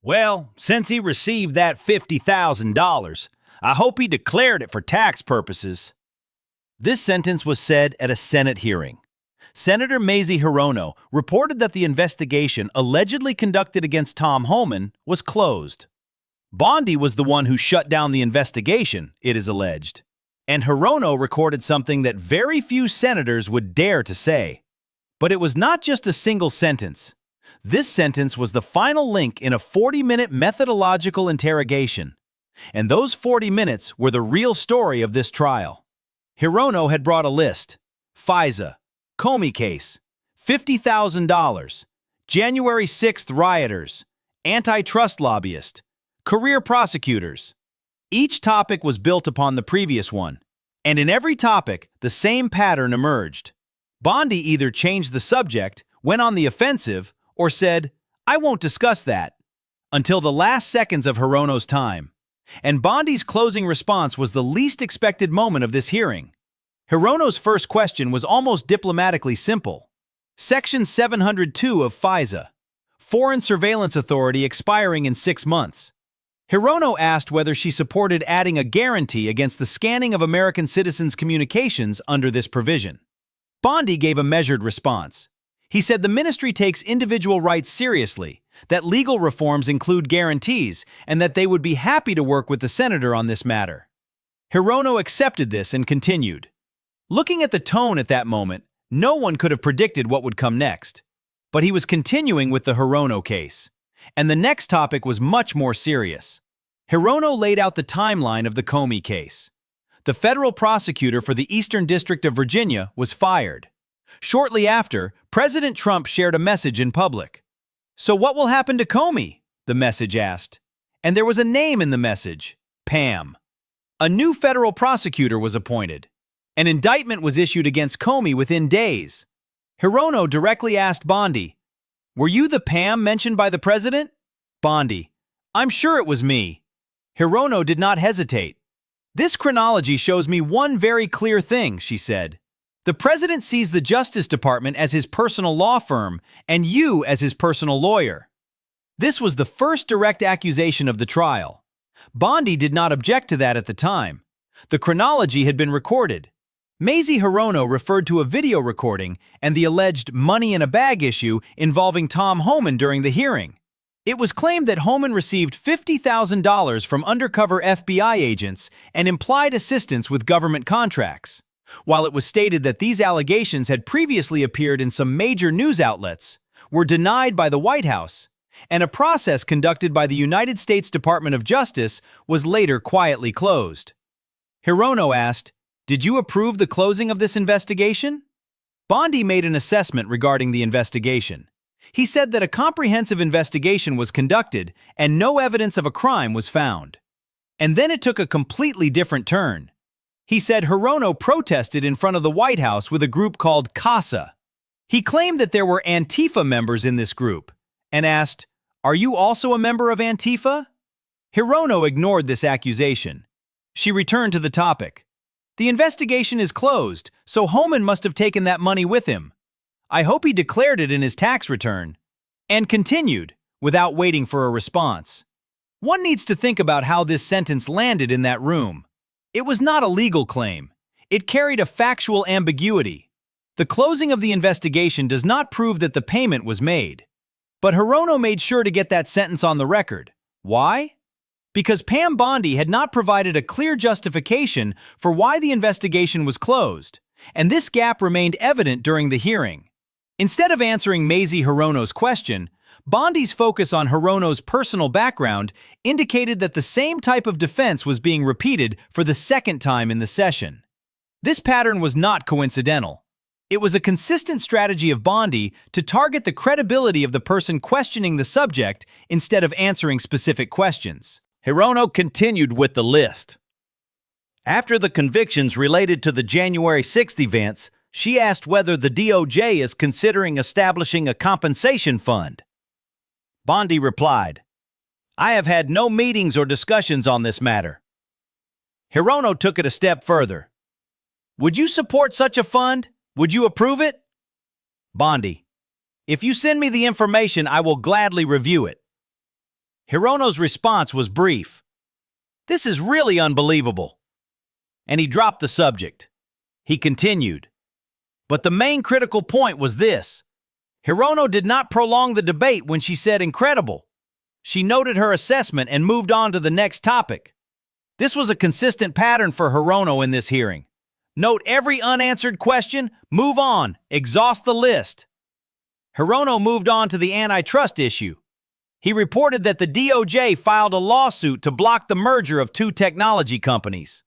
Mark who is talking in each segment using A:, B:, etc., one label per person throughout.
A: Well, since he received that $50,000, I hope he declared it for tax purposes. This sentence was said at a Senate hearing. Senator Mazie Hirono reported that the investigation allegedly conducted against Tom Homan was closed. Bondi was the one who shut down the investigation, it is alleged. And Hirono recorded something that very few senators would dare to say. But it was not just a single sentence. This sentence was the final link in a 40-minute methodological interrogation. And those 40 minutes were the real story of this trial. Hirono had brought a list: FISA, Comey case, $50,000, January 6th rioters, antitrust lobbyist, career prosecutors. Each topic was built upon the previous one, and in every topic, the same pattern emerged. Bondi either changed the subject, went on the offensive, or said, "I won't discuss that," until the last seconds of Hirono's time. And Bondi's closing response was the least expected moment of this hearing. Hirono's first question was almost diplomatically simple. Section 702 of FISA, Foreign Surveillance Authority expiring in 6 months. Hirono asked whether she supported adding a guarantee against the scanning of American citizens' communications under this provision. Bondi gave a measured response. He said the ministry takes individual rights seriously, that legal reforms include guarantees, and that they would be happy to work with the senator on this matter. Hirono accepted this and continued. Looking at the tone at that moment, no one could have predicted what would come next. But he was continuing with the Hirono case. And the next topic was much more serious. Hirono laid out the timeline of the Comey case. The federal prosecutor for the Eastern District of Virginia was fired. Shortly after, President Trump shared a message in public. "So what will happen to Comey?" the message asked. And there was a name in the message: Pam. A new federal prosecutor was appointed. An indictment was issued against Comey within days. Hirono directly asked Bondi, "Were you the Pam mentioned by the president?" Bondi, "I'm sure it was me." Hirono did not hesitate. "This chronology shows me one very clear thing," she said. "The president sees the Justice Department as his personal law firm and you as his personal lawyer." This was the first direct accusation of the trial. Bondi did not object to that at the time. The chronology had been recorded. Mazie Hirono referred to a video recording and the alleged money-in-a-bag issue involving Tom Homan during the hearing. It was claimed that Homan received $50,000 from undercover FBI agents and implied assistance with government contracts. While it was stated that these allegations had previously appeared in some major news outlets, were denied by the White House, and a process conducted by the United States Department of Justice was later quietly closed. Hirono asked, "Did you approve the closing of this investigation?" Bondi made an assessment regarding the investigation. He said that a comprehensive investigation was conducted and no evidence of a crime was found. And then it took a completely different turn. He said Hirono protested in front of the White House with a group called CASA. He claimed that there were Antifa members in this group and asked, "Are you also a member of Antifa?" Hirono ignored this accusation. She returned to the topic. "The investigation is closed, so Homan must have taken that money with him. I hope he declared it in his tax return." And continued, without waiting for a response. One needs to think about how this sentence landed in that room. It was not a legal claim. It carried a factual ambiguity. The closing of the investigation does not prove that the payment was made. But Hirono made sure to get that sentence on the record. Why? Because Pam Bondi had not provided a clear justification for why the investigation was closed, and this gap remained evident during the hearing. Instead of answering Mazie Hirono's question, Bondi's focus on Hirono's personal background indicated that the same type of defense was being repeated for the second time in the session. This pattern was not coincidental. It was a consistent strategy of Bondi to target the credibility of the person questioning the subject instead of answering specific questions. Hirono continued with the list. After the convictions related to the January 6th events, she asked whether the DOJ is considering establishing a compensation fund. Bondi replied, "I have had no meetings or discussions on this matter." Hirono took it a step further. "Would you support such a fund? Would you approve it?" Bondi, "If you send me the information, I will gladly review it." Hirono's response was brief. "This is really unbelievable." And he dropped the subject. He continued. But the main critical point was this. Hirono did not prolong the debate when she said incredible. She noted her assessment and moved on to the next topic. This was a consistent pattern for Hirono in this hearing. Note every unanswered question, move on, exhaust the list. Hirono moved on to the antitrust issue. He reported that the DOJ filed a lawsuit to block the merger of two technology companies.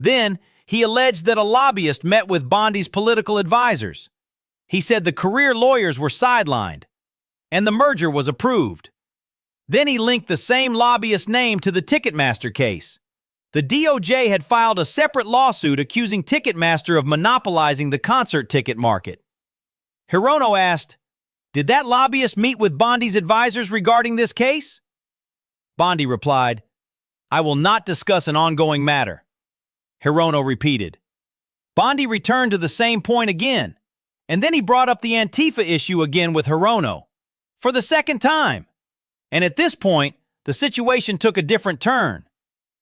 A: Then, he alleged that a lobbyist met with Bondi's political advisors. He said the career lawyers were sidelined, and the merger was approved. Then he linked the same lobbyist name to the Ticketmaster case. The DOJ had filed a separate lawsuit accusing Ticketmaster of monopolizing the concert ticket market. Hirono asked, "Did that lobbyist meet with Bondi's advisors regarding this case?" Bondi replied, "I will not discuss an ongoing matter." Hirono repeated. Bondi returned to the same point again, and then he brought up the Antifa issue again with Hirono, for the second time. And at this point, the situation took a different turn.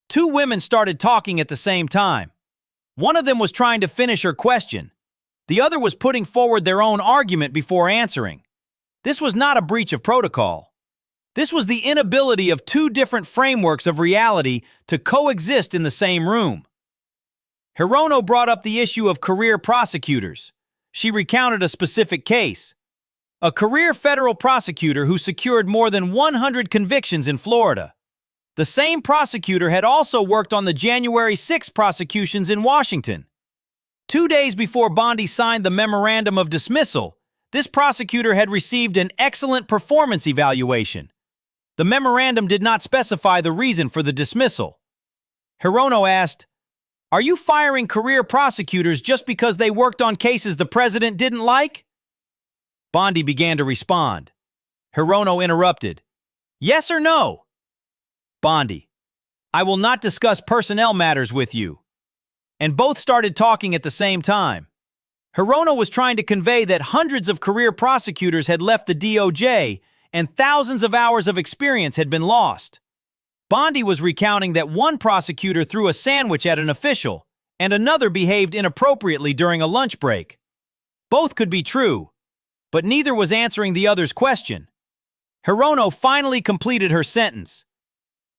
A: Two women started talking at the same time. One of them was trying to finish her question. The other was putting forward their own argument before answering. This was not a breach of protocol. This was the inability of two different frameworks of reality to coexist in the same room. Hirono brought up the issue of career prosecutors. She recounted a specific case. A career federal prosecutor who secured more than 100 convictions in Florida. The same prosecutor had also worked on the January 6 prosecutions in Washington. 2 days before Bondi signed the memorandum of dismissal, this prosecutor had received an excellent performance evaluation. The memorandum did not specify the reason for the dismissal. Hirono asked, "Are you firing career prosecutors just because they worked on cases the president didn't like?" Bondi began to respond. Hirono interrupted. "Yes or no?" Bondi, "I will not discuss personnel matters with you." And both started talking at the same time. Hirono was trying to convey that hundreds of career prosecutors had left the DOJ and thousands of hours of experience had been lost. Bondi was recounting that one prosecutor threw a sandwich at an official and another behaved inappropriately during a lunch break. Both could be true, but neither was answering the other's question. Hirono finally completed her sentence.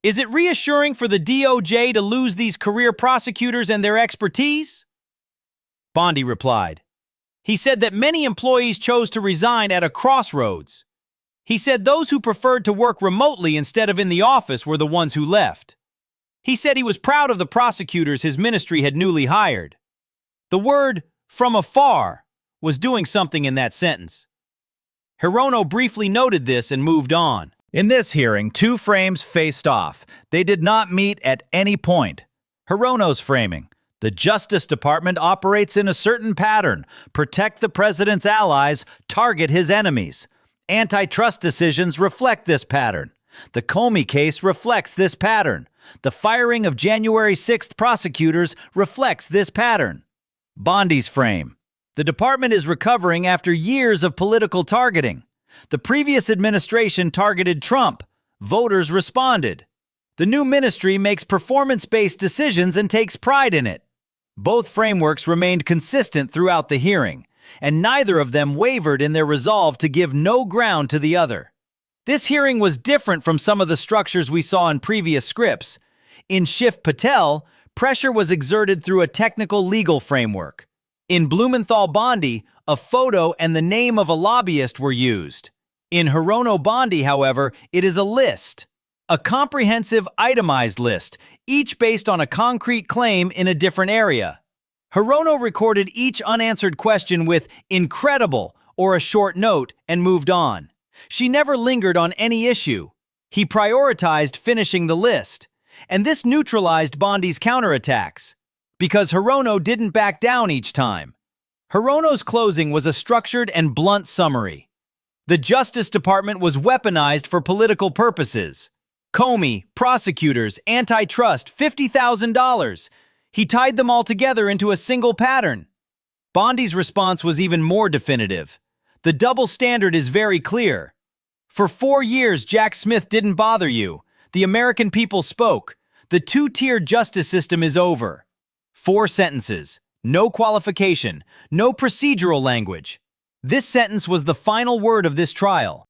A: "Is it reassuring for the DOJ to lose these career prosecutors and their expertise?" Bondi replied. He said that many employees chose to resign at a crossroads. He said those who preferred to work remotely instead of in the office were the ones who left. He said he was proud of the prosecutors his ministry had newly hired. The word "from afar" was doing something in that sentence. Hirono briefly noted this and moved on. In this hearing, two frames faced off. They did not meet at any point. Hirono's framing. The Justice Department operates in a certain pattern. Protect the president's allies, target his enemies. Antitrust decisions reflect this pattern. The Comey case reflects this pattern. The firing of January 6th prosecutors reflects this pattern. Bondi's frame. The department is recovering after years of political targeting. The previous administration targeted Trump. Voters responded. The new ministry makes performance-based decisions and takes pride in it. Both frameworks remained consistent throughout the hearing, and neither of them wavered in their resolve to give no ground to the other. This hearing was different from some of the structures we saw in previous scripts. In Shiv Patel, pressure was exerted through a technical legal framework. In Blumenthal-Bondi, a photo and the name of a lobbyist were used. In Hirono-Bondi, however, it is a list. A comprehensive, itemized list, each based on a concrete claim in a different area. Hirono recorded each unanswered question with "incredible" or a short note and moved on. She never lingered on any issue. He prioritized finishing the list, and this neutralized Bondi's counterattacks, because Hirono didn't back down each time. Hirono's closing was a structured and blunt summary. The Justice Department was weaponized for political purposes. Comey, prosecutors, antitrust, $50,000. He tied them all together into a single pattern. Bondi's response was even more definitive. The double standard is very clear. For 4 years, Jack Smith didn't bother you. The American people spoke. The two-tiered justice system is over. 4 sentences. No qualification. No procedural language. This sentence was the final word of this trial.